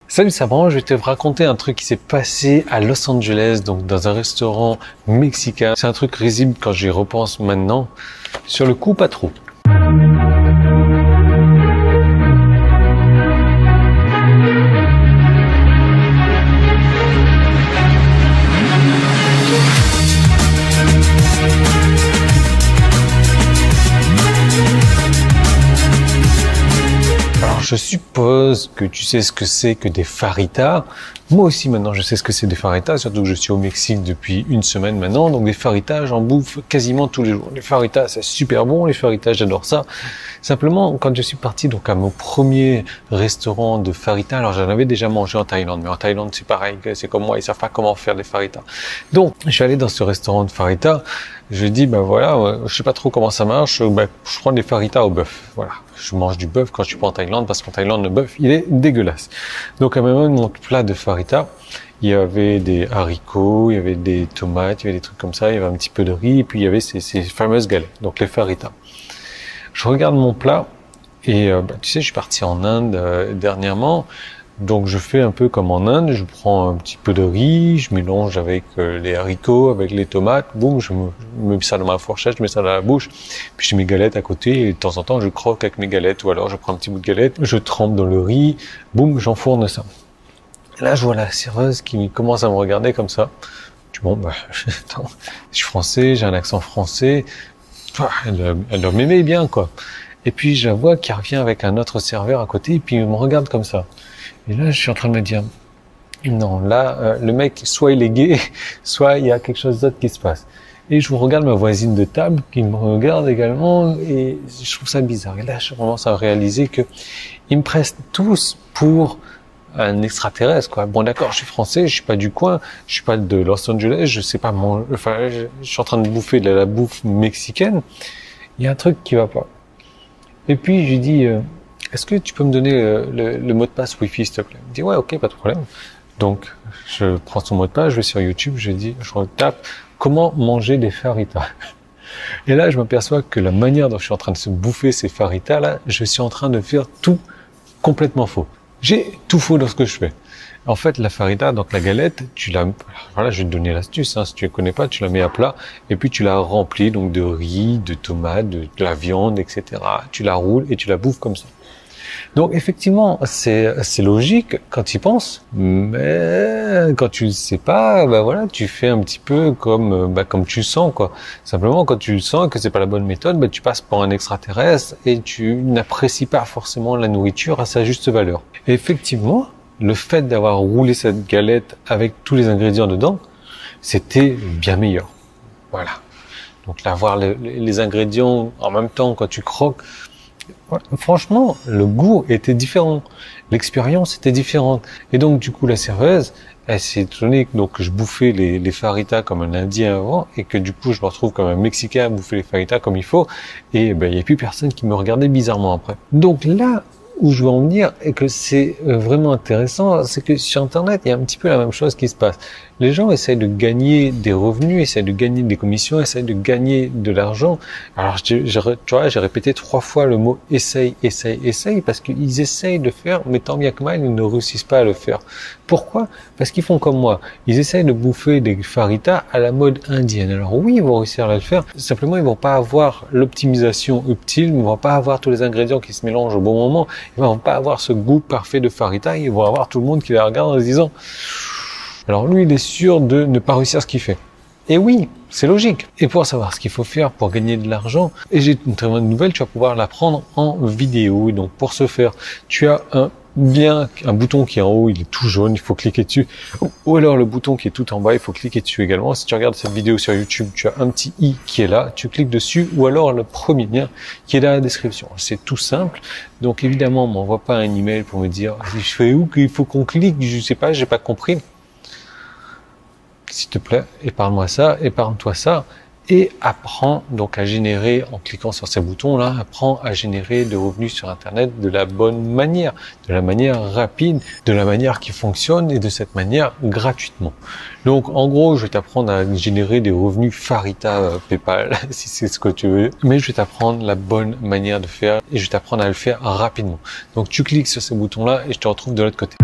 Salut, ça va, je vais te raconter un truc qui s'est passé à Los Angeles, donc dans un restaurant mexicain. C'est un truc risible quand j'y repense maintenant. Sur le coup, pas trop. Je suppose que tu sais ce que c'est que des fajitas. Moi aussi maintenant je sais ce que c'est des fajitas, surtout que je suis au Mexique depuis une semaine maintenant. Donc des fajitas, j'en bouffe quasiment tous les jours. Les fajitas, c'est super bon, les fajitas, j'adore ça. Simplement, quand je suis parti donc à mon premier restaurant de fajitas, alors j'en avais déjà mangé en Thaïlande, mais en Thaïlande c'est pareil, c'est comme moi, ils savent pas comment faire des fajitas. Donc je suis allé dans ce restaurant de fajitas. Je dis, ben voilà, je sais pas trop comment ça marche, je prends des fajitas au bœuf. Voilà, je mange du bœuf quand je suis pas en Thaïlande, parce qu'en Thaïlande, le bœuf, il est dégueulasse. Donc, à même mon plat de fajitas, il y avait des haricots, il y avait des tomates, il y avait des trucs comme ça, il y avait un petit peu de riz, et puis il y avait ces fameuses galettes, donc les fajitas. Je regarde mon plat, et tu sais, je suis parti en Inde dernièrement. Donc je fais un peu comme en Inde, je prends un petit peu de riz, je mélange avec les haricots, avec les tomates, boum, je mets ça dans ma fourchette, je mets ça dans la bouche, puis j'ai mes galettes à côté et de temps en temps je croque avec mes galettes ou alors je prends un petit bout de galette, je trempe dans le riz, boum, j'enfourne ça. Là je vois la serveuse qui commence à me regarder comme ça. Je dis bon attends, je suis français, j'ai un accent français, elle doit m'aimer bien quoi. Et puis je la vois qui revient avec un autre serveur à côté et puis il me regarde comme ça. Et là, je suis en train de me dire, non, là, le mec, soit il est gay, soit il y a quelque chose d'autre qui se passe. Et je regarde ma voisine de table qui me regarde également et je trouve ça bizarre. Et là, je commence à réaliser que ils me prennent tous pour un extraterrestre, quoi. Bon, d'accord, je suis français, je suis pas du coin, je suis pas de Los Angeles, je sais pas je suis en train de bouffer de la bouffe mexicaine. Il y a un truc qui va pas. Et puis, je lui dis, est-ce que tu peux me donner le mot de passe Wi-Fi, s'il te plaît? Il me dit, ouais, ok, pas de problème. Donc, je prends son mot de passe, je vais sur YouTube, je tape comment manger des fajitas. Et là, je m'aperçois que la manière dont je suis en train de se bouffer ces fajitas, là, je suis en train de faire tout complètement faux. J'ai tout faux dans ce que je fais. En fait, la fajita, donc la galette, voilà, je vais te donner l'astuce, hein, si tu ne connais pas, tu la mets à plat, et puis tu la remplis, donc de riz, de tomates, de la viande, etc. Tu la roules et tu la bouffes comme ça. Donc effectivement, c'est logique quand tu y penses, mais quand tu le sais pas, ben voilà, tu fais un petit peu comme tu sens quoi. Simplement quand tu sens que c'est pas la bonne méthode, tu passes pour un extraterrestre et tu n'apprécies pas forcément la nourriture à sa juste valeur. Et effectivement, le fait d'avoir roulé cette galette avec tous les ingrédients dedans, c'était bien meilleur. Voilà. Donc d'avoir les ingrédients en même temps quand tu croques, franchement, le goût était différent, l'expérience était différente. Et donc, du coup, la serveuse, elle s'est étonnée que je bouffais les fajitas comme un Indien avant et que du coup, je me retrouve comme un Mexicain à bouffer les fajitas comme il faut. Et il n'y a plus personne qui me regardait bizarrement après. Donc là où je veux en venir et que c'est vraiment intéressant, c'est que sur Internet, il y a un petit peu la même chose qui se passe. Les gens essayent de gagner des revenus, essayent de gagner des commissions, essayent de gagner de l'argent. Alors, tu vois, j'ai répété 3 fois le mot essaye, essaye, essaye, parce qu'ils essayent de faire, mais tant bien que mal, ils ne réussissent pas à le faire. Pourquoi? Parce qu'ils font comme moi. Ils essayent de bouffer des fajitas à la mode indienne. Alors oui, ils vont réussir à le faire. Simplement, ils vont pas avoir l'optimisation optime, ils vont pas avoir tous les ingrédients qui se mélangent au bon moment, ils vont pas avoir ce goût parfait de fajita, ils vont avoir tout le monde qui les regarde en se disant alors lui, il est sûr de ne pas réussir ce qu'il fait. Et oui, c'est logique. Et pour savoir ce qu'il faut faire pour gagner de l'argent, et j'ai une très bonne nouvelle, tu vas pouvoir l'apprendre en vidéo. Et donc pour ce faire, tu as un bouton qui est en haut, il est tout jaune, il faut cliquer dessus. Ou alors le bouton qui est tout en bas, il faut cliquer dessus également. Si tu regardes cette vidéo sur YouTube, tu as un petit i qui est là, tu cliques dessus, ou alors le premier lien qui est dans la description. C'est tout simple. Donc évidemment, m'envoie pas un email pour me dire je fais où qu'il faut qu'on clique, je sais pas, j'ai pas compris. S'il te plaît, épargne-moi ça, épargne-toi ça, et apprends donc à générer, en cliquant sur ces boutons-là, apprends à générer de revenus sur Internet de la bonne manière, de la manière rapide, de la manière qui fonctionne et de cette manière gratuitement. Donc en gros, je vais t'apprendre à générer des revenus Farita PayPal, si c'est ce que tu veux, mais je vais t'apprendre la bonne manière de faire et je vais t'apprendre à le faire rapidement. Donc tu cliques sur ces boutons-là et je te retrouve de l'autre côté.